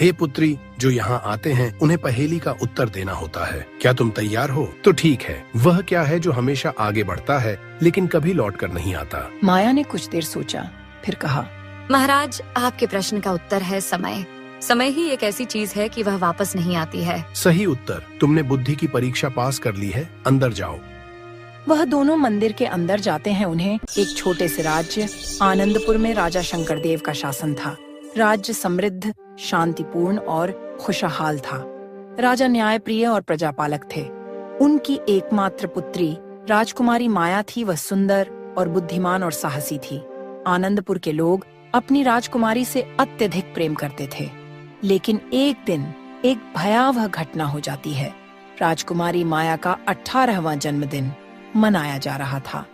हे पुत्री, जो यहाँ आते हैं उन्हें पहेली का उत्तर देना होता है। क्या तुम तैयार हो? तो ठीक है। वह क्या है जो हमेशा आगे बढ़ता है लेकिन कभी लौट कर नहीं आता? माया ने कुछ देर सोचा, फिर कहा, महाराज, आपके प्रश्न का उत्तर है समय। समय ही एक ऐसी चीज है कि वह वापस नहीं आती है। सही उत्तर। तुमने बुद्धि की परीक्षा पास कर ली है, अंदर जाओ। वह दोनों मंदिर के अंदर जाते हैं। उन्हें एक छोटे से राज्य आनंदपुर में राजा शंकरदेव का शासन था। राज्य समृद्ध, शांतिपूर्ण और खुशहाल था। राजा न्यायप्रिय और प्रजापालक थे। उनकी एकमात्र पुत्री राजकुमारी माया थी। वह सुंदर और बुद्धिमान और साहसी थी। आनंदपुर के लोग अपनी राजकुमारी से अत्यधिक प्रेम करते थे। लेकिन एक दिन एक भयावह घटना हो जाती है। राजकुमारी माया का 18वां जन्मदिन मनाया जा रहा था।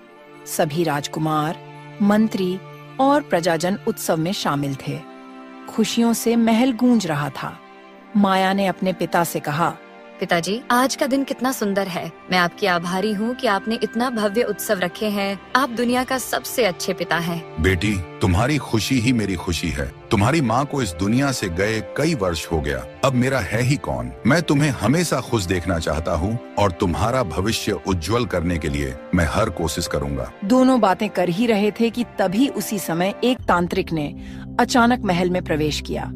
सभी राजकुमार, मंत्री और प्रजाजन उत्सव में शामिल थे। खुशियों से महल गूंज रहा था। माया ने अपने पिता से कहा, पिताजी, आज का दिन कितना सुंदर है। मैं आपकी आभारी हूँ कि आपने इतना भव्य उत्सव रखे हैं। आप दुनिया का सबसे अच्छे पिता हैं। बेटी, तुम्हारी खुशी ही मेरी खुशी है। तुम्हारी माँ को इस दुनिया से गए कई वर्ष हो गया। अब मेरा है ही कौन। मैं तुम्हें हमेशा खुश देखना चाहता हूँ और तुम्हारा भविष्य उज्जवल करने के लिए मैं हर कोशिश करूँगा। दोनों बातें कर ही रहे थे कि तभी उसी समय एक तांत्रिक ने अचानक महल में प्रवेश किया।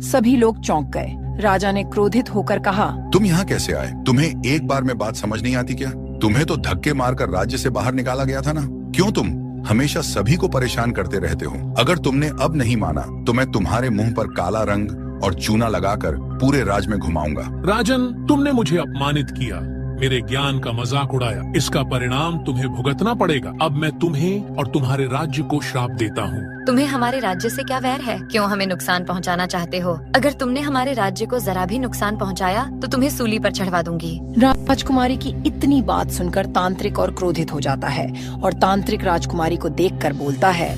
सभी लोग चौंक गए। राजा ने क्रोधित होकर कहा, तुम यहाँ कैसे आए? तुम्हें एक बार में बात समझ नहीं आती क्या? तुम्हें तो धक्के मारकर राज्य से बाहर निकाला गया था ना। क्यों तुम हमेशा सभी को परेशान करते रहते हो? अगर तुमने अब नहीं माना तो मैं तुम्हारे मुंह पर काला रंग और चूना लगाकर पूरे राज्य में घुमाऊंगा। राजन, तुमने मुझे अपमानित किया, मेरे ज्ञान का मजाक उड़ाया। इसका परिणाम तुम्हें भुगतना पड़ेगा। अब मैं तुम्हें और तुम्हारे राज्य को श्राप देता हूँ। तुम्हें हमारे राज्य से क्या वैर है? क्यों हमें नुकसान पहुँचाना चाहते हो? अगर तुमने हमारे राज्य को जरा भी नुकसान पहुँचाया तो तुम्हें सूली पर चढ़वा दूंगी। राजकुमारी की इतनी बात सुनकर तांत्रिक और क्रोधित हो जाता है और तांत्रिक राजकुमारी को देखकर बोलता है,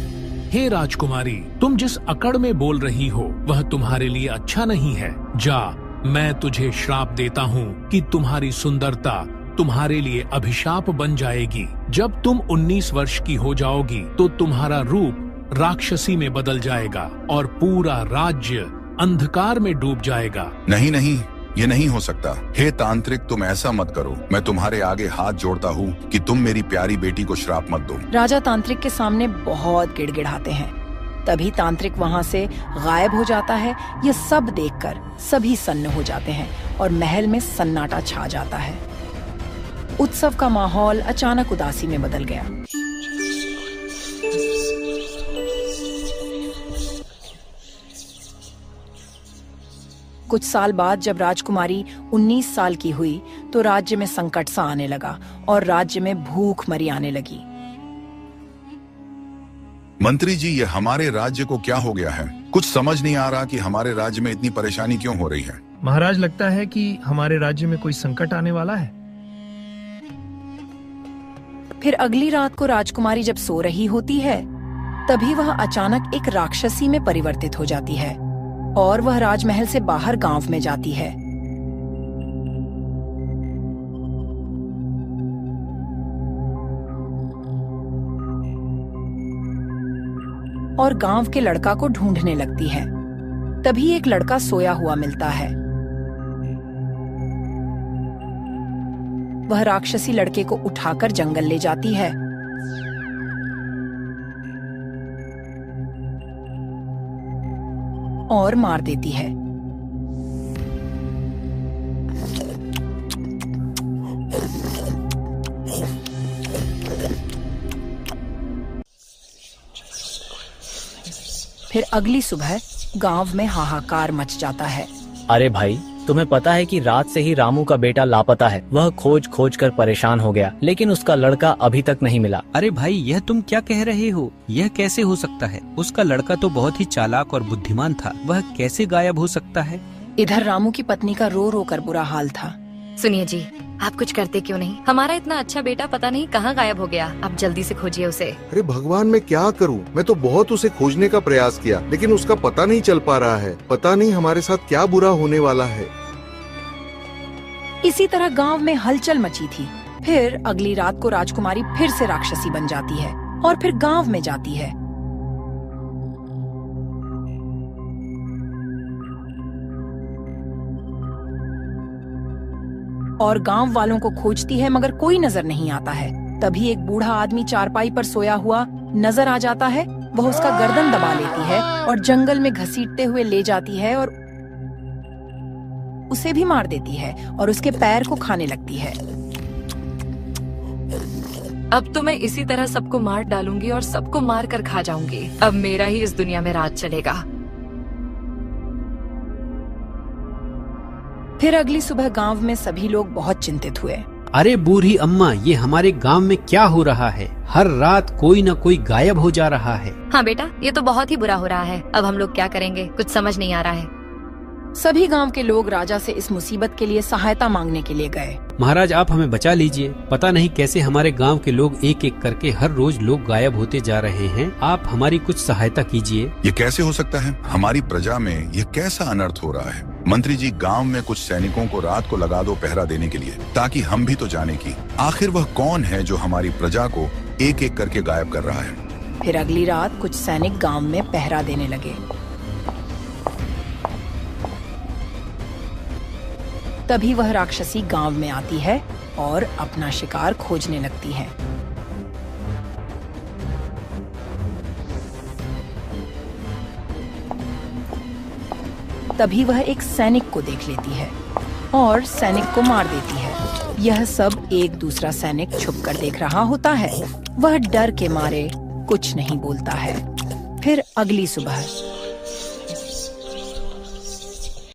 हे राजकुमारी, तुम जिस अकड़ में बोल रही हो वह तुम्हारे लिए अच्छा नहीं है। जा, मैं तुझे श्राप देता हूँ कि तुम्हारी सुंदरता तुम्हारे लिए अभिशाप बन जाएगी। जब तुम 19 वर्ष की हो जाओगी तो तुम्हारा रूप राक्षसी में बदल जाएगा और पूरा राज्य अंधकार में डूब जाएगा। नहीं नहीं, ये नहीं हो सकता। हे तांत्रिक, तुम ऐसा मत करो। मैं तुम्हारे आगे हाथ जोड़ता हूँ कि तुम मेरी प्यारी बेटी को श्राप मत दो। राजा तांत्रिक के सामने बहुत गिड़गिड़ाते हैं। तभी तांत्रिक वहाँ से गायब हो जाता है। ये सब देखकर सभी सन्न हो जाते हैं और महल में सन्नाटा छा जाता है। उत्सव का माहौल अचानक उदासी में बदल गया। कुछ साल बाद जब राजकुमारी 19 साल की हुई तो राज्य में संकट सा आने लगा और राज्य में भूखमरी आने लगी। मंत्री जी, ये हमारे राज्य को क्या हो गया है? कुछ समझ नहीं आ रहा कि हमारे राज्य में इतनी परेशानी क्यों हो रही है। महाराज, लगता है कि हमारे राज्य में कोई संकट आने वाला है। फिर अगली रात को राजकुमारी जब सो रही होती है तभी वह अचानक एक राक्षसी में परिवर्तित हो जाती है और वह राजमहल से बाहर गांव में जाती है। और गांव के लड़का को ढूंढने लगती है। तभी एक लड़का सोया हुआ मिलता है। वह राक्षसी लड़के को उठाकर जंगल ले जाती है। और मार देती है। फिर अगली सुबह गांव में हाहाकार मच जाता है। अरे भाई, तुम्हें पता है कि रात से ही रामू का बेटा लापता है। वह खोज खोज कर परेशान हो गया, लेकिन उसका लड़का अभी तक नहीं मिला। अरे भाई, यह तुम क्या कह रहे हो? यह कैसे हो सकता है? उसका लड़का तो बहुत ही चालाक और बुद्धिमान था। वह कैसे गायब हो सकता है? इधर रामू की पत्नी का रो रो कर बुरा हाल था। सुनिए जी, आप कुछ करते क्यों नहीं? हमारा इतना अच्छा बेटा पता नहीं कहाँ गायब हो गया। आप जल्दी से खोजिए उसे। अरे भगवान, मैं क्या करूं? मैं तो बहुत उसे खोजने का प्रयास किया लेकिन उसका पता नहीं चल पा रहा है। पता नहीं हमारे साथ क्या बुरा होने वाला है। इसी तरह गांव में हलचल मची थी। फिर अगली रात को राजकुमारी फिर से राक्षसी बन जाती है और फिर गांव में जाती है। और गांव वालों को खोजती है मगर कोई नजर नहीं आता है। तभी एक बूढ़ा आदमी चारपाई पर सोया हुआ नजर आ जाता है। वह उसका गर्दन दबा लेती है और जंगल में घसीटते हुए ले जाती है और उसे भी मार देती है और उसके पैर को खाने लगती है। अब तो मैं इसी तरह सबको मार डालूंगी और सबको मार कर खा जाऊंगी। अब मेरा ही इस दुनिया में राज चलेगा। फिर अगली सुबह गांव में सभी लोग बहुत चिंतित हुए। अरे बूढ़ी अम्मा, ये हमारे गांव में क्या हो रहा है? हर रात कोई न कोई गायब हो जा रहा है। हाँ बेटा, ये तो बहुत ही बुरा हो रहा है। अब हम लोग क्या करेंगे, कुछ समझ नहीं आ रहा है। सभी गांव के लोग राजा से इस मुसीबत के लिए सहायता मांगने के लिए गए। महाराज, आप हमें बचा लीजिए। पता नहीं कैसे हमारे गांव के लोग एक एक करके हर रोज लोग गायब होते जा रहे हैं। आप हमारी कुछ सहायता कीजिए। ये कैसे हो सकता है? हमारी प्रजा में ये कैसा अनर्थ हो रहा है? मंत्री जी, गांव में कुछ सैनिकों को रात को लगा दो पहरा देने के लिए, ताकि हम भी तो जाने की आखिर वह कौन है जो हमारी प्रजा को एक एक करके गायब कर रहा है। फिर अगली रात कुछ सैनिक गांव में पहरा देने लगे। तभी वह राक्षसी गांव में आती है और अपना शिकार खोजने लगती है। तभी वह एक सैनिक को देख लेती है और सैनिक को मार देती है। यह सब एक दूसरा सैनिक छुपकर देख रहा होता है। वह डर के मारे कुछ नहीं बोलता है। फिर अगली सुबह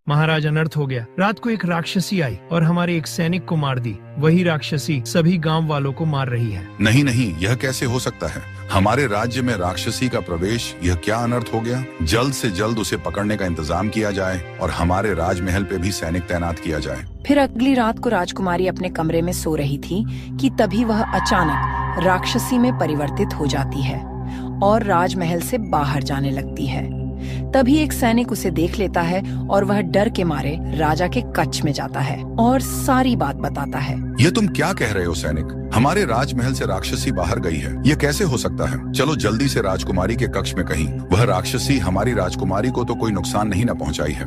महाराज, अनर्थ हो गया। रात को एक राक्षसी आई और हमारे एक सैनिक को मार दी। वही राक्षसी सभी गांव वालों को मार रही है। नहीं नहीं, यह कैसे हो सकता है? हमारे राज्य में राक्षसी का प्रवेश, यह क्या अनर्थ हो गया? जल्द से जल्द उसे पकड़ने का इंतजाम किया जाए और हमारे राजमहल पे भी सैनिक तैनात किया जाए। फिर अगली रात को राजकुमारी अपने कमरे में सो रही थी कि तभी वह अचानक राक्षसी में परिवर्तित हो जाती है और राजमहल से बाहर जाने लगती है। तभी एक सैनिक उसे देख लेता है और वह डर के मारे राजा के कक्ष में जाता है और सारी बात बताता है। ये तुम क्या कह रहे हो सैनिक? हमारे राजमहल से राक्षसी बाहर गई है, ये कैसे हो सकता है? चलो जल्दी से राजकुमारी के कक्ष में कहीं वह राक्षसी हमारी राजकुमारी को तो कोई नुकसान नहीं न पहुंचाई है।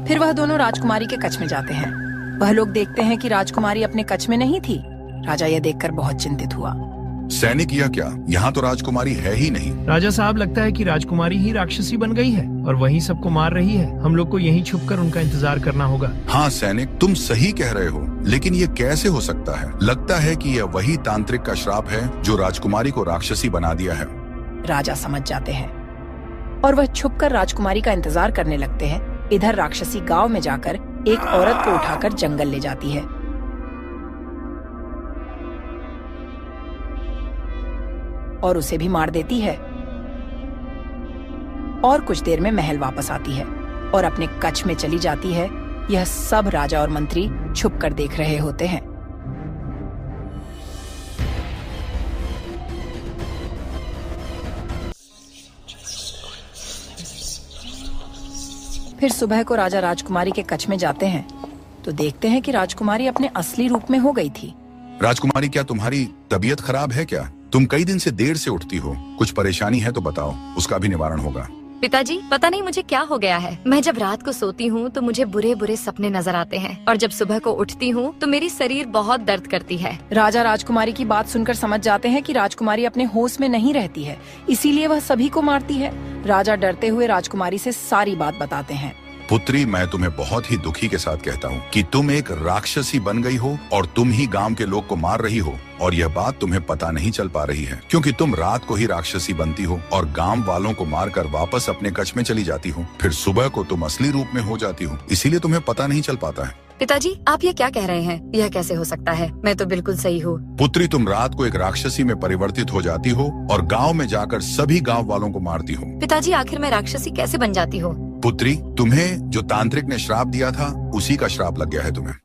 फिर वह दोनों राजकुमारी के कक्ष में जाते हैं। वह लोग देखते हैं कि राजकुमारी अपने कक्ष में नहीं थी। राजा यह देखकर बहुत चिंतित हुआ। सैनिक, यह क्या? यहाँ तो राजकुमारी है ही नहीं। राजा साहब, लगता है कि राजकुमारी ही राक्षसी बन गई है और वही सबको मार रही है। हम लोग को यहीं छुपकर उनका इंतजार करना होगा। हाँ सैनिक, तुम सही कह रहे हो, लेकिन ये कैसे हो सकता है? लगता है कि यह वही तांत्रिक का श्राप है जो राजकुमारी को राक्षसी बना दिया है। राजा समझ जाते हैं और वह छुपकर राजकुमारी का इंतजार करने लगते हैं। इधर राक्षसी गांव में जाकर एक औरत को उठाकर जंगल ले जाती है और उसे भी मार देती है और कुछ देर में महल वापस आती है और अपने कक्ष में चली जाती है। यह सब राजा और मंत्री छुपकर देख रहे होते हैं। फिर सुबह को राजा राजकुमारी के कक्ष में जाते हैं तो देखते हैं कि राजकुमारी अपने असली रूप में हो गई थी। राजकुमारी, क्या तुम्हारी तबीयत खराब है क्या? तुम कई दिन से देर से उठती हो, कुछ परेशानी है तो बताओ, उसका भी निवारण होगा। पिताजी, पता नहीं मुझे क्या हो गया है। मैं जब रात को सोती हूँ तो मुझे बुरे बुरे सपने नजर आते हैं और जब सुबह को उठती हूँ तो मेरी शरीर बहुत दर्द करती है। राजा राजकुमारी की बात सुनकर समझ जाते हैं कि राजकुमारी अपने होश में नहीं रहती है, इसीलिए वह सभी को मारती है। राजा डरते हुए राजकुमारी से सारी बात बताते हैं। पुत्री, मैं तुम्हें बहुत ही दुखी के साथ कहता हूँ कि तुम एक राक्षसी बन गई हो और तुम ही गांव के लोग को मार रही हो और यह बात तुम्हें पता नहीं चल पा रही है, क्योंकि तुम रात को ही राक्षसी बनती हो और गांव वालों को मारकर वापस अपने कक्ष में चली जाती हो। फिर सुबह को तुम असली रूप में हो जाती हो, इसीलिए तुम्हें पता नहीं चल पाता है। पिताजी, आप ये क्या कह रहे हैं? यह कैसे हो सकता है? मैं तो बिल्कुल सही हूँ। पुत्री, तुम रात को एक राक्षसी में परिवर्तित हो जाती हो और गांव में जाकर सभी गांव वालों को मारती हो। पिताजी, आखिर मैं राक्षसी कैसे बन जाती हूँ? पुत्री, तुम्हें जो तांत्रिक ने श्राप दिया था उसी का श्राप लग गया है तुम्हें।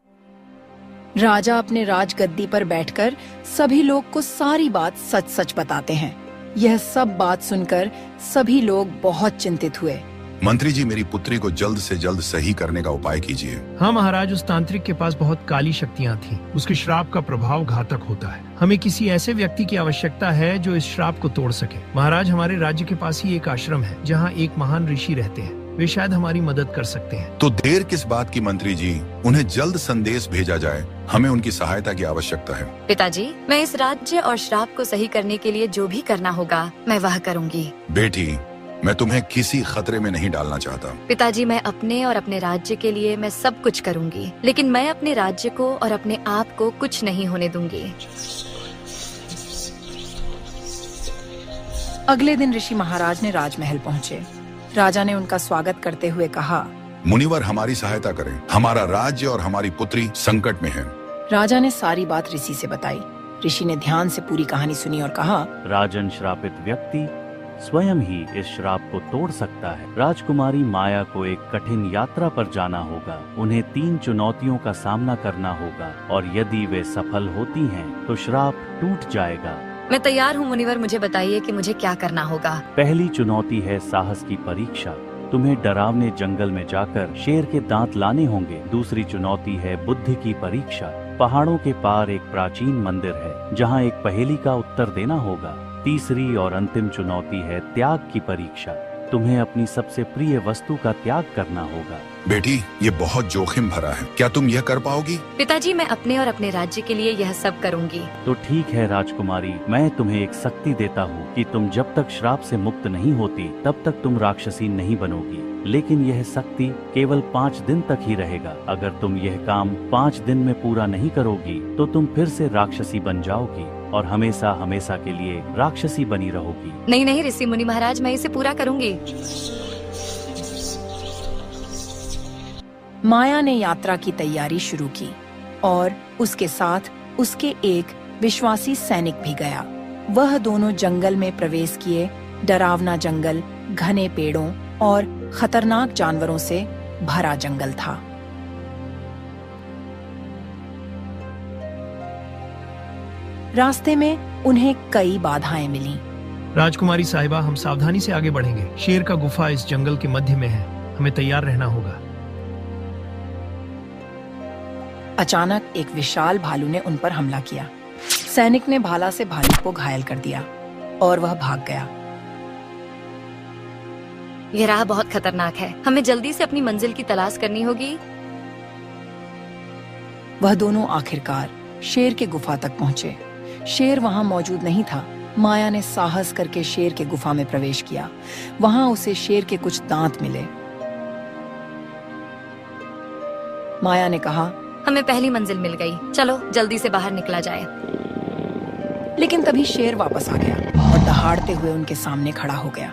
राजा अपने राजगद्दी पर बैठकर सभी लोग को सारी बात सच सच बताते हैं। यह सब बात सुनकर सभी लोग बहुत चिंतित हुए। मंत्री जी, मेरी पुत्री को जल्द से जल्द सही करने का उपाय कीजिए। हाँ महाराज, उस तांत्रिक के पास बहुत काली शक्तियाँ थीं। उसके श्राप का प्रभाव घातक होता है। हमें किसी ऐसे व्यक्ति की आवश्यकता है जो इस श्राप को तोड़ सके। महाराज, हमारे राज्य के पास ही एक आश्रम है जहाँ एक महान ऋषि रहते हैं। वे शायद हमारी मदद कर सकते हैं। तो देर किस बात की मंत्री जी, उन्हें जल्द संदेश भेजा जाए। हमें उनकी सहायता की आवश्यकता है। पिताजी, मैं इस राज्य और श्राप को सही करने के लिए जो भी करना होगा मैं वह करूँगी। बेटी, मैं तुम्हें किसी खतरे में नहीं डालना चाहता। पिताजी, मैं अपने और अपने राज्य के लिए मैं सब कुछ करूँगी, लेकिन मैं अपने राज्य को और अपने आप को कुछ नहीं होने दूंगी। अगले दिन ऋषि महाराज ने राजमहल पहुँचे। राजा ने उनका स्वागत करते हुए कहा, मुनिवर, हमारी सहायता करें। हमारा राज्य और हमारी पुत्री संकट में है। राजा ने सारी बात ऋषि से बताई। ऋषि ने ध्यान से पूरी कहानी सुनी और कहा, राजन, श्रापित व्यक्ति स्वयं ही इस श्राप को तोड़ सकता है। राजकुमारी माया को एक कठिन यात्रा पर जाना होगा। उन्हें 3 चुनौतियों का सामना करना होगा और यदि वे सफल होती हैं, तो श्राप टूट जाएगा। मैं तैयार हूँ मुनिवर, मुझे बताइए कि मुझे क्या करना होगा। पहली चुनौती है साहस की परीक्षा। तुम्हें डरावने जंगल में जाकर शेर के दांत लाने होंगे। दूसरी चुनौती है बुद्धि की परीक्षा। पहाड़ों के पार एक प्राचीन मंदिर है जहाँ एक पहेली का उत्तर देना होगा। तीसरी और अंतिम चुनौती है त्याग की परीक्षा। तुम्हें अपनी सबसे प्रिय वस्तु का त्याग करना होगा। बेटी, ये बहुत जोखिम भरा है। क्या तुम यह कर पाओगी? पिताजी, मैं अपने और अपने राज्य के लिए यह सब करूँगी। तो ठीक है राजकुमारी, मैं तुम्हें एक शक्ति देता हूँ कि तुम जब तक श्राप से मुक्त नहीं होती तब तक तुम राक्षसी नहीं बनोगी। लेकिन यह शक्ति केवल 5 दिन तक ही रहेगा। अगर तुम यह काम 5 दिन में पूरा नहीं करोगी तो तुम फिर से राक्षसी बन जाओगी और हमेशा हमेशा के लिए राक्षसी बनी रहोगी। नहीं नहीं ऋषि मुनि महाराज, मैं इसे पूरा करूँगी। माया ने यात्रा की तैयारी शुरू की और उसके साथ उसके एक विश्वासी सैनिक भी गया। वह दोनों जंगल में प्रवेश किए। डरावना जंगल घने पेड़ों और खतरनाक जानवरों से भरा जंगल था। रास्ते में उन्हें कई बाधाएं मिली। राजकुमारी साहिबा, हम सावधानी से आगे बढ़ेंगे। शेर का गुफा इस जंगल के मध्य में है, हमें तैयार रहना होगा। अचानक एक विशाल भालू ने उन पर हमला किया। सैनिक ने भाला से भालू को घायल कर दिया और वह भाग गया। यह राह बहुत खतरनाक है, हमें जल्दी से अपनी मंजिल की तलाश करनी होगी। वह दोनों आखिरकार शेर के गुफा तक पहुंचे। शेर वहां मौजूद नहीं था। माया ने साहस करके शेर के गुफा में प्रवेश किया। वहां उसे शेर के कुछ दांत मिले। माया ने कहा, हमें पहली मंजिल मिल गई, चलो जल्दी से बाहर निकला जाए। लेकिन तभी शेर वापस आ गया और दहाड़ते हुए उनके सामने खड़ा हो गया।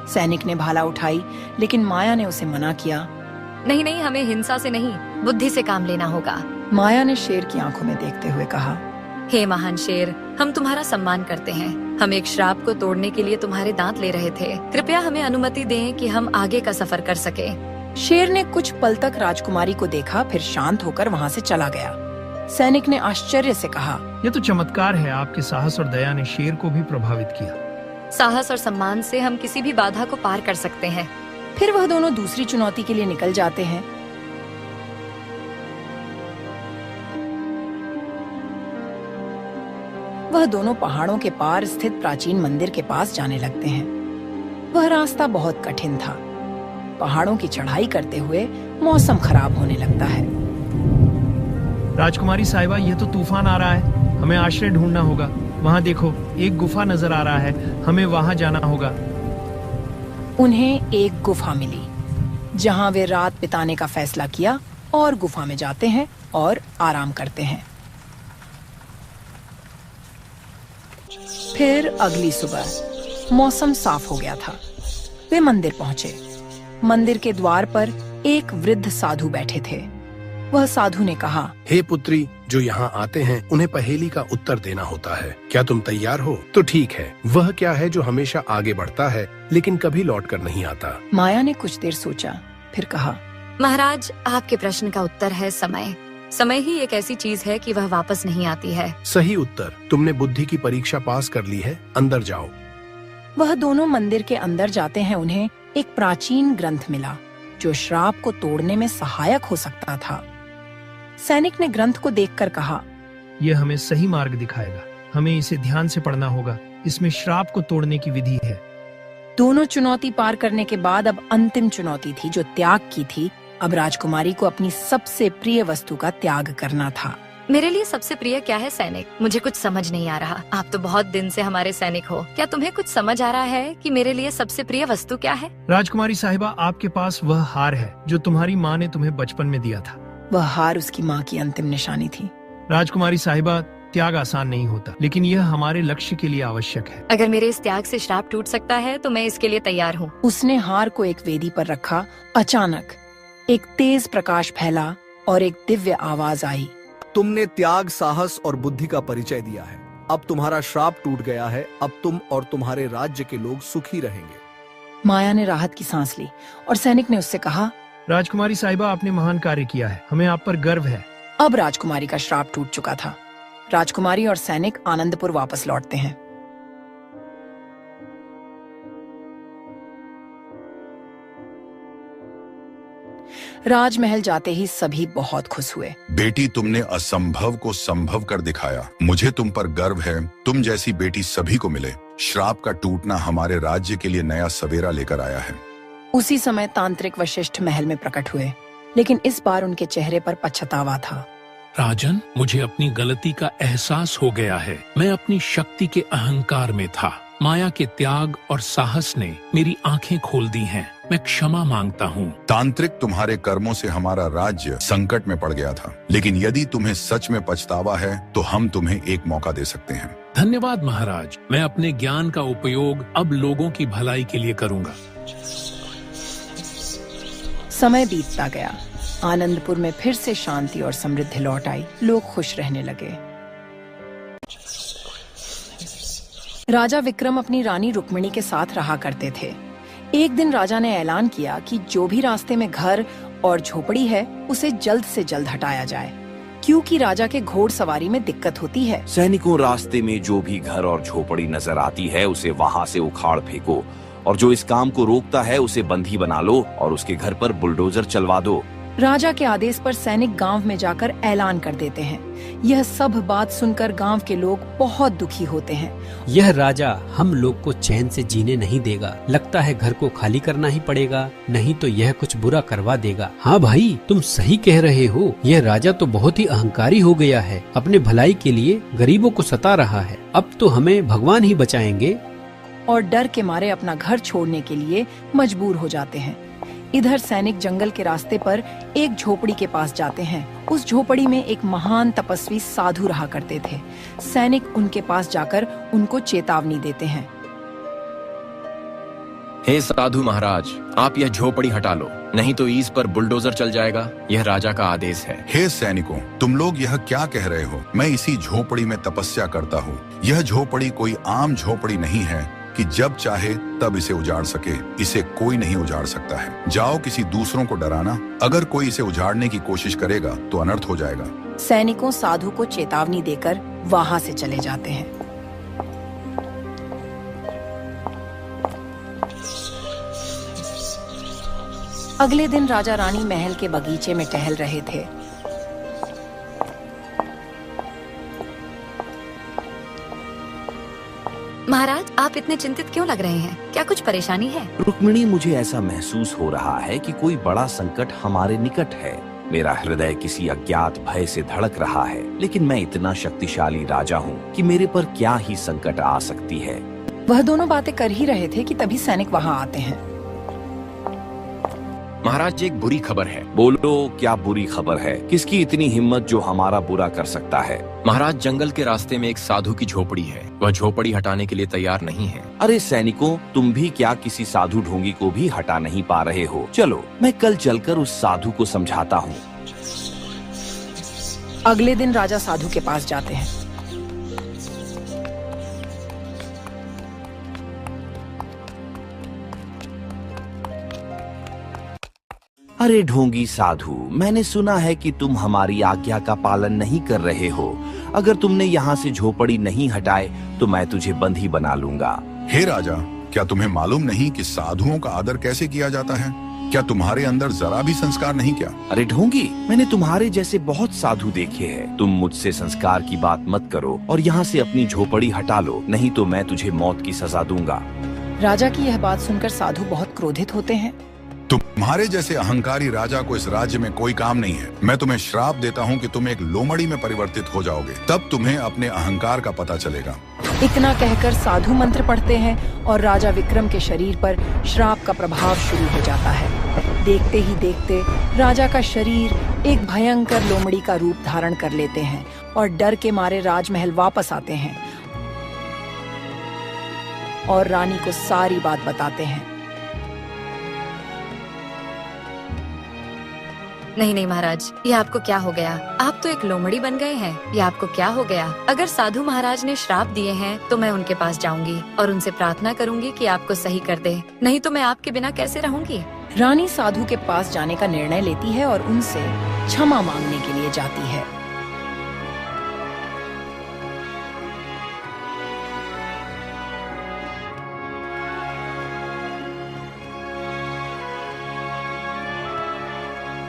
सैनिक ने भाला उठाई, लेकिन माया ने उसे मना किया। नहीं नहीं, हमें हिंसा से नहीं, बुद्धि से काम लेना होगा। माया ने शेर की आंखों में देखते हुए कहा, हे महान शेर, हम तुम्हारा सम्मान करते हैं। हम एक श्राप को तोड़ने के लिए तुम्हारे दांत ले रहे थे। कृपया हमें अनुमति दें कि हम आगे का सफर कर सके। शेर ने कुछ पल तक राजकुमारी को देखा, फिर शांत होकर वहां से चला गया। सैनिक ने आश्चर्य से कहा, यह तो चमत्कार है। आपके साहस और दया ने शेर को भी प्रभावित किया। साहस और सम्मान से हम किसी भी बाधा को पार कर सकते हैं। फिर वह दोनों दूसरी चुनौती के लिए निकल जाते हैं। वह दोनों पहाड़ों के पार स्थित प्राचीन मंदिर के पास जाने लगते हैं। वह रास्ता बहुत कठिन था। पहाड़ों की चढ़ाई करते हुए मौसम खराब होने लगता है। राजकुमारी साहिबा, यह तो तूफान आ रहा है, हमें आश्रय ढूंढना होगा। वहाँ देखो, एक गुफा नजर आ रहा है, हमें वहाँ जाना होगा। उन्हें एक गुफा मिली जहाँ वे रात बिताने का फैसला किया और गुफा में जाते हैं और आराम करते हैं। फिर अगली सुबह मौसम साफ हो गया था। वे मंदिर पहुंचे। मंदिर के द्वार पर एक वृद्ध साधु बैठे थे। वह साधु ने कहा, हे पुत्री, जो यहाँ आते हैं उन्हें पहेली का उत्तर देना होता है। क्या तुम तैयार हो? तो ठीक है। वह क्या है जो हमेशा आगे बढ़ता है लेकिन कभी लौट कर नहीं आता? माया ने कुछ देर सोचा, फिर कहा, महाराज, आपके प्रश्न का उत्तर है समय। समय ही एक ऐसी चीज है कि वह वापस नहीं आती है। सही उत्तर। तुमने बुद्धि की परीक्षा पास कर ली है, अंदर जाओ। वह दोनों मंदिर के अंदर जाते हैं। उन्हें एक प्राचीन ग्रंथ मिला जो श्राप को तोड़ने में सहायक हो सकता था। सैनिक ने ग्रंथ को देखकर कहा, यह हमें सही मार्ग दिखाएगा। हमें इसे ध्यान से पढ़ना होगा। इसमें श्राप को तोड़ने की विधि है। दोनों चुनौती पार करने के बाद अब अंतिम चुनौती थी जो त्याग की थी। अब राजकुमारी को अपनी सबसे प्रिय वस्तु का त्याग करना था। मेरे लिए सबसे प्रिय क्या है सैनिक? मुझे कुछ समझ नहीं आ रहा। आप तो बहुत दिन से हमारे सैनिक हो। क्या तुम्हें कुछ समझ आ रहा है कि मेरे लिए सबसे प्रिय वस्तु क्या है? राजकुमारी साहिबा, आपके पास वह हार है जो तुम्हारी माँ ने तुम्हें बचपन में दिया था। वह हार उसकी माँ की अंतिम निशानी थी। राजकुमारी साहिबा, त्याग आसान नहीं होता, लेकिन यह हमारे लक्ष्य के लिए आवश्यक है। अगर मेरे इस त्याग से श्राप टूट सकता है तो मैं इसके लिए तैयार हूँ। उसने हार को एक वेदी पर रखा। अचानक एक तेज प्रकाश फैला और एक दिव्य आवाज आई। तुमने त्याग, साहस और बुद्धि का परिचय दिया है। अब तुम्हारा श्राप टूट गया है। अब तुम और तुम्हारे राज्य के लोग सुखी रहेंगे। माया ने राहत की सांस ली और सैनिक ने उससे कहा, राजकुमारी साहिबा, आपने महान कार्य किया है। हमें आप पर गर्व है। अब राजकुमारी का श्राप टूट चुका था। राजकुमारी और सैनिक आनंदपुर वापस लौटते हैं। राजमहल जाते ही सभी बहुत खुश हुए। बेटी, तुमने असंभव को संभव कर दिखाया। मुझे तुम पर गर्व है। तुम जैसी बेटी सभी को मिले। श्राप का टूटना हमारे राज्य के लिए नया सवेरा लेकर आया है। उसी समय तांत्रिक वशिष्ठ महल में प्रकट हुए, लेकिन इस बार उनके चेहरे पर पछतावा था। राजन, मुझे अपनी गलती का एहसास हो गया है। मैं अपनी शक्ति के अहंकार में था। माया के त्याग और साहस ने मेरी आंखें खोल दी हैं। मैं क्षमा मांगता हूँ। तांत्रिक, तुम्हारे कर्मों से हमारा राज्य संकट में पड़ गया था, लेकिन यदि तुम्हें सच में पछतावा है तो हम तुम्हें एक मौका दे सकते हैं। धन्यवाद महाराज। मैं अपने ज्ञान का उपयोग अब लोगों की भलाई के लिए करूँगा। समय बीतता गया। आनंदपुर में फिर से शांति और समृद्धि लौट आई। लोग खुश रहने लगे। राजा विक्रम अपनी रानी रुक्मिणी के साथ रहा करते थे। एक दिन राजा ने ऐलान किया कि जो भी रास्ते में घर और झोपड़ी है उसे जल्द से जल्द हटाया जाए, क्योंकि राजा के घोड़सवारी में दिक्कत होती है। सैनिकों, रास्ते में जो भी घर और झोपड़ी नजर आती है उसे वहाँ से उखाड़ फेंको, और जो इस काम को रोकता है उसे बंदी बना लो और उसके घर पर बुलडोजर चलवा दो। राजा के आदेश पर सैनिक गांव में जाकर ऐलान कर देते हैं। यह सब बात सुनकर गांव के लोग बहुत दुखी होते हैं। यह राजा हम लोग को चैन से जीने नहीं देगा। लगता है घर को खाली करना ही पड़ेगा, नहीं तो यह कुछ बुरा करवा देगा। हाँ भाई, तुम सही कह रहे हो। यह राजा तो बहुत ही अहंकारी हो गया है। अपने भलाई के लिए गरीबों को सता रहा है। अब तो हमें भगवान ही बचाएंगे। और डर के मारे अपना घर छोड़ने के लिए मजबूर हो जाते हैं। इधर सैनिक जंगल के रास्ते पर एक झोपड़ी के पास जाते हैं। उस झोपड़ी में एक महान तपस्वी साधु रहा करते थे। सैनिक उनके पास जाकर उनको चेतावनी देते हैं। हे साधु महाराज, आप यह झोपड़ी हटा लो, नहीं तो इस पर बुलडोजर चल जाएगा। यह राजा का आदेश है। हे सैनिकों, तुम लोग यह क्या कह रहे हो? मैं इसी झोपड़ी में तपस्या करता हूँ। यह झोपड़ी कोई आम झोपड़ी नहीं है कि जब चाहे तब इसे उजाड़ सके। इसे कोई नहीं उजाड़ सकता है। जाओ किसी दूसरों को डराना। अगर कोई इसे उजाड़ने की कोशिश करेगा तो अनर्थ हो जाएगा। सैनिकों साधु को चेतावनी देकर वहाँ से चले जाते हैं। अगले दिन राजा रानी महल के बगीचे में टहल रहे थे। महाराज, आप इतने चिंतित क्यों लग रहे हैं? क्या कुछ परेशानी है? रुक्मिणी, मुझे ऐसा महसूस हो रहा है कि कोई बड़ा संकट हमारे निकट है। मेरा हृदय किसी अज्ञात भय से धड़क रहा है, लेकिन मैं इतना शक्तिशाली राजा हूँ कि मेरे पर क्या ही संकट आ सकती है। वह दोनों बातें कर ही रहे थे कि तभी सैनिक वहाँ आते हैं। महाराज, एक बुरी खबर है। बोलो, क्या बुरी खबर है? किसकी इतनी हिम्मत जो हमारा बुरा कर सकता है? महाराज, जंगल के रास्ते में एक साधु की झोपड़ी है। वह झोपड़ी हटाने के लिए तैयार नहीं है। अरे सैनिकों, तुम भी क्या किसी साधु ढोंगी को भी हटा नहीं पा रहे हो? चलो, मैं कल चलकर उस साधु को समझाता हूँ। अगले दिन राजा साधु के पास जाते हैं। अरे ढोंगी साधु, मैंने सुना है कि तुम हमारी आज्ञा का पालन नहीं कर रहे हो। अगर तुमने यहाँ से झोपड़ी नहीं हटाए तो मैं तुझे बंदी बना लूंगा। हे राजा, क्या तुम्हें मालूम नहीं कि साधुओं का आदर कैसे किया जाता है? क्या तुम्हारे अंदर जरा भी संस्कार नहीं क्या? अरे ढोंगी, मैंने तुम्हारे जैसे बहुत साधु देखे हैं। तुम मुझसे संस्कार की बात मत करो और यहाँ से अपनी झोपड़ी हटा लो, नहीं तो मैं तुझे मौत की सजा दूंगा। राजा की यह बात सुनकर साधु बहुत क्रोधित होते हैं। तुम्हारे जैसे अहंकारी राजा को इस राज्य में कोई काम नहीं है। मैं तुम्हें श्राप देता हूँ कि तुम एक लोमड़ी में परिवर्तित हो जाओगे, तब तुम्हें अपने अहंकार का पता चलेगा। इतना कहकर साधु मंत्र पढ़ते हैं और राजा विक्रम के शरीर पर श्राप का प्रभाव शुरू हो जाता है। देखते ही देखते राजा का शरीर एक भयंकर लोमड़ी का रूप धारण कर लेते हैं और डर के मारे राजमहल वापस आते हैं और रानी को सारी बात बताते हैं। नहीं नहीं महाराज, ये आपको क्या हो गया? आप तो एक लोमड़ी बन गए हैं। ये आपको क्या हो गया? अगर साधु महाराज ने श्राप दिए हैं तो मैं उनके पास जाऊंगी और उनसे प्रार्थना करूंगी कि आपको सही कर दे, नहीं तो मैं आपके बिना कैसे रहूंगी। रानी साधु के पास जाने का निर्णय लेती है और उनसे क्षमा मांगने के लिए जाती है।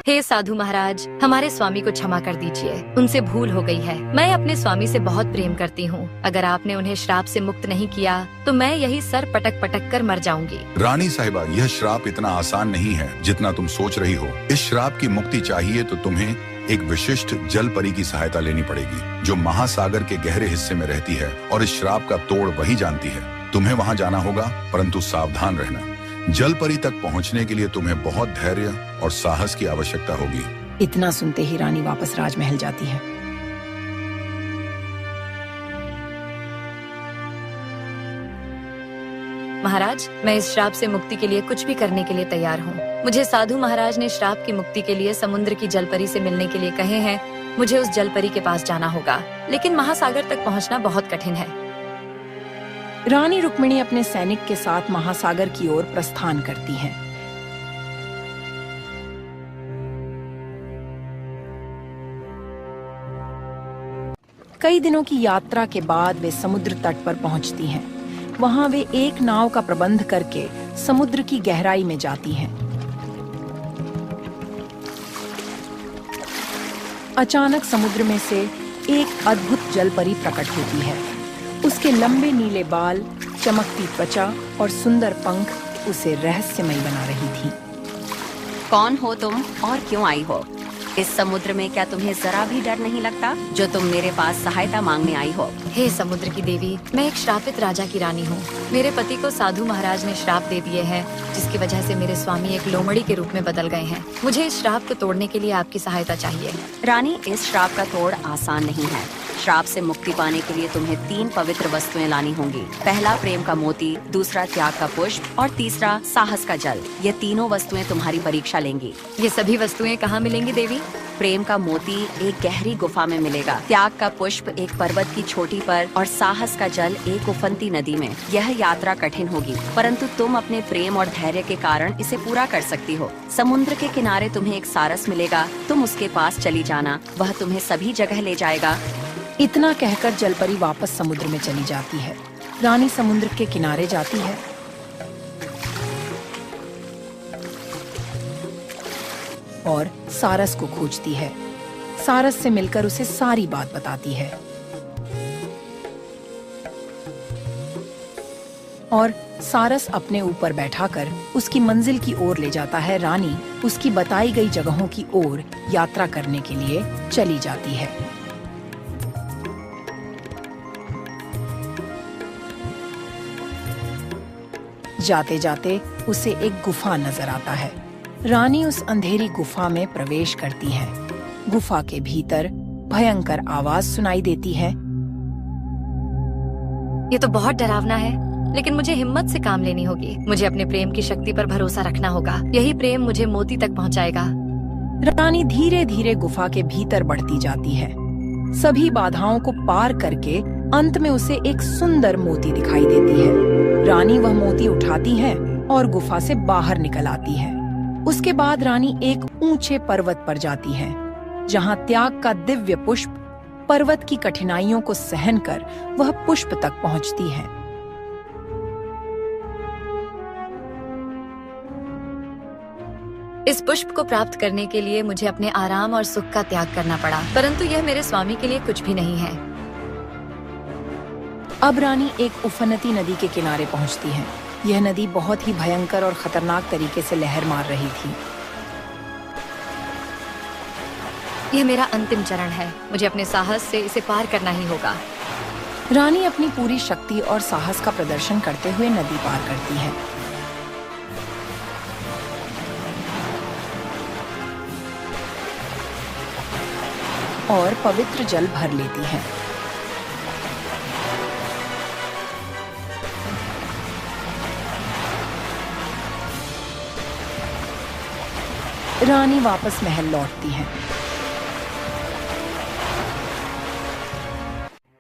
हे साधु महाराज, हमारे स्वामी को क्षमा कर दीजिए, उनसे भूल हो गई है। मैं अपने स्वामी से बहुत प्रेम करती हूँ। अगर आपने उन्हें श्राप से मुक्त नहीं किया तो मैं यही सर पटक पटक कर मर जाऊंगी। रानी साहिबा, यह श्राप इतना आसान नहीं है जितना तुम सोच रही हो। इस श्राप की मुक्ति चाहिए तो तुम्हें एक विशिष्ट जल परी की सहायता लेनी पड़ेगी, जो महासागर के गहरे हिस्से में रहती है और इस श्राप का तोड़ वही जानती है। तुम्हें वहाँ जाना होगा, परंतु सावधान रहना। जल परी तक पहुँचने के लिए तुम्हें बहुत धैर्य और साहस की आवश्यकता होगी। इतना सुनते ही रानी वापस राजमहल जाती है। महाराज, मैं इस श्राप से मुक्ति के लिए कुछ भी करने के लिए तैयार हूँ। मुझे साधु महाराज ने श्राप की मुक्ति के लिए समुद्र की जलपरी से मिलने के लिए कहे हैं। मुझे उस जलपरी के पास जाना होगा, लेकिन महासागर तक पहुँचना बहुत कठिन है। रानी रुक्मिणी अपने सैनिक के साथ महासागर की ओर प्रस्थान करती हैं। कई दिनों की यात्रा के बाद वे समुद्र तट पर पहुंचती हैं। वहां वे एक नाव का प्रबंध करके समुद्र की गहराई में जाती हैं। अचानक समुद्र में से एक अद्भुत जलपरी प्रकट होती है। उसके लंबे नीले बाल, चमकती त्वचा और सुंदर पंख उसे रहस्यमयी बना रही थी। कौन हो तुम और क्यों आई हो? इस समुद्र में क्या तुम्हें जरा भी डर नहीं लगता जो तुम मेरे पास सहायता मांगने आई हो? हे समुद्र की देवी, मैं एक श्रापित राजा की रानी हूँ। मेरे पति को साधु महाराज ने श्राप दे दिए हैं, जिसकी वजह से मेरे स्वामी एक लोमड़ी के रूप में बदल गए हैं। मुझे इस श्राप को तोड़ने के लिए आपकी सहायता चाहिए। रानी, इस श्राप का तोड़ आसान नहीं है। श्राप से मुक्ति पाने के लिए तुम्हें 3 पवित्र वस्तुएं लानी होंगी। पहला प्रेम का मोती, दूसरा त्याग का पुष्प और तीसरा साहस का जल। ये तीनों वस्तुएं तुम्हारी परीक्षा लेंगी। ये सभी वस्तुएं कहाँ मिलेंगी देवी? प्रेम का मोती एक गहरी गुफा में मिलेगा, त्याग का पुष्प एक पर्वत की चोटी पर और साहस का जल एक उफनती नदी में। यह यात्रा कठिन होगी, परंतु तुम अपने प्रेम और धैर्य के कारण इसे पूरा कर सकती हो। समुद्र के किनारे तुम्हें एक सारस मिलेगा, तुम उसके पास चली जाना, वह तुम्हें सभी जगह ले जाएगा। इतना कहकर जलपरी वापस समुद्र में चली जाती है। रानी समुद्र के किनारे जाती है और सारस को खोजती है। सारस से मिलकर उसे सारी बात बताती है और सारस अपने ऊपर बैठाकर उसकी मंजिल की ओर ले जाता है। रानी उसकी बताई गई जगहों की ओर यात्रा करने के लिए चली जाती है। जाते जाते उसे एक गुफा नजर आता है। रानी उस अंधेरी गुफा में प्रवेश करती है। गुफा के भीतर भयंकर आवाज सुनाई देती है। ये तो बहुत डरावना है, लेकिन मुझे हिम्मत से काम लेनी होगी। मुझे अपने प्रेम की शक्ति पर भरोसा रखना होगा। यही प्रेम मुझे मोती तक पहुंचाएगा। रानी धीरे धीरे गुफा के भीतर बढ़ती जाती है। सभी बाधाओं को पार करके अंत में उसे एक सुंदर मोती दिखाई देती है। रानी वह मोती उठाती है और गुफा से बाहर निकल आती है। उसके बाद रानी एक ऊंचे पर्वत पर जाती है, जहां त्याग का दिव्य पुष्प पर्वत की कठिनाइयों को सहन कर वह पुष्प तक पहुंचती है। इस पुष्प को प्राप्त करने के लिए मुझे अपने आराम और सुख का त्याग करना पड़ा, परंतु यह मेरे स्वामी के लिए कुछ भी नहीं है। अब रानी एक उफनती नदी के किनारे पहुंचती है। यह नदी बहुत ही भयंकर और खतरनाक तरीके से लहर मार रही थी। यह मेरा अंतिम चरण है, मुझे अपने साहस से इसे पार करना ही होगा। रानी अपनी पूरी शक्ति और साहस का प्रदर्शन करते हुए नदी पार करती है। और पवित्र जल भर लेती है। रानी वापस महल लौटती है,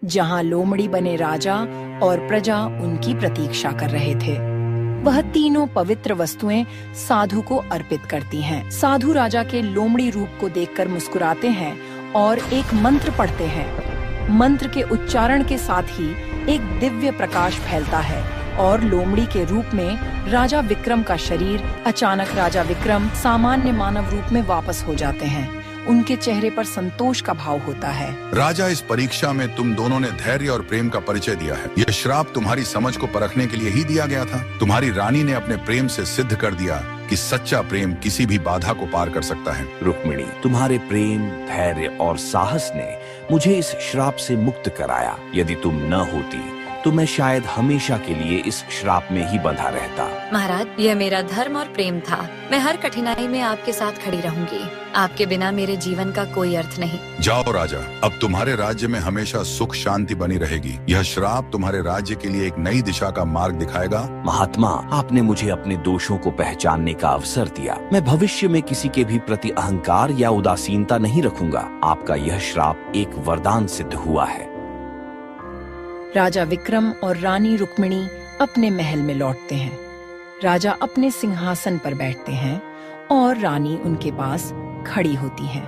जहां लोमड़ी बने राजा और प्रजा उनकी प्रतीक्षा कर रहे थे। वह तीनों पवित्र वस्तुएं साधु को अर्पित करती हैं। साधु राजा के लोमड़ी रूप को देखकर मुस्कुराते हैं और एक मंत्र पढ़ते हैं। मंत्र के उच्चारण के साथ ही एक दिव्य प्रकाश फैलता है और लोमड़ी के रूप में राजा विक्रम का शरीर अचानक राजा विक्रम सामान्य मानव रूप में वापस हो जाते हैं। उनके चेहरे पर संतोष का भाव होता है। राजा, इस परीक्षा में तुम दोनों ने धैर्य और प्रेम का परिचय दिया है। यह श्राप तुम्हारी समझ को परखने के लिए ही दिया गया था। तुम्हारी रानी ने अपने प्रेम से सिद्ध कर दिया कि सच्चा प्रेम किसी भी बाधा को पार कर सकता है। रुक्मिणी, तुम्हारे प्रेम, धैर्य और साहस ने मुझे इस श्राप से मुक्त कराया। यदि तुम न होती तो मैं शायद हमेशा के लिए इस श्राप में ही बंधा रहता। महाराज, यह मेरा धर्म और प्रेम था। मैं हर कठिनाई में आपके साथ खड़ी रहूंगी। आपके बिना मेरे जीवन का कोई अर्थ नहीं। जाओ राजा, अब तुम्हारे राज्य में हमेशा सुख शांति बनी रहेगी। यह श्राप तुम्हारे राज्य के लिए एक नई दिशा का मार्ग दिखाएगा। महात्मा, आपने मुझे अपने दोषों को पहचानने का अवसर दिया। मैं भविष्य में किसी के भी प्रति अहंकार या उदासीनता नहीं रखूंगा। आपका यह श्राप एक वरदान सिद्ध हुआ है। राजा विक्रम और रानी रुक्मिणी अपने महल में लौटते हैं। राजा अपने सिंहासन पर बैठते हैं और रानी उनके पास खड़ी होती है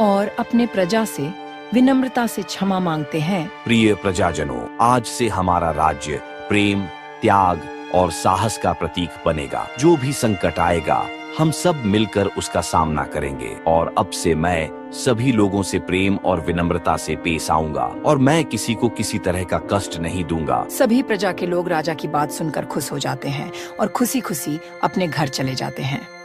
और अपने प्रजा से विनम्रता से क्षमा मांगते हैं। प्रिय प्रजाजनों, आज से हमारा राज्य प्रेम, त्याग और साहस का प्रतीक बनेगा। जो भी संकट आएगा हम सब मिलकर उसका सामना करेंगे और अब से मैं सभी लोगों से प्रेम और विनम्रता से पेश आऊंगा और मैं किसी को किसी तरह का कष्ट नहीं दूंगा। सभी प्रजा के लोग राजा की बात सुनकर खुश हो जाते हैं और खुशी खुशी अपने घर चले जाते हैं।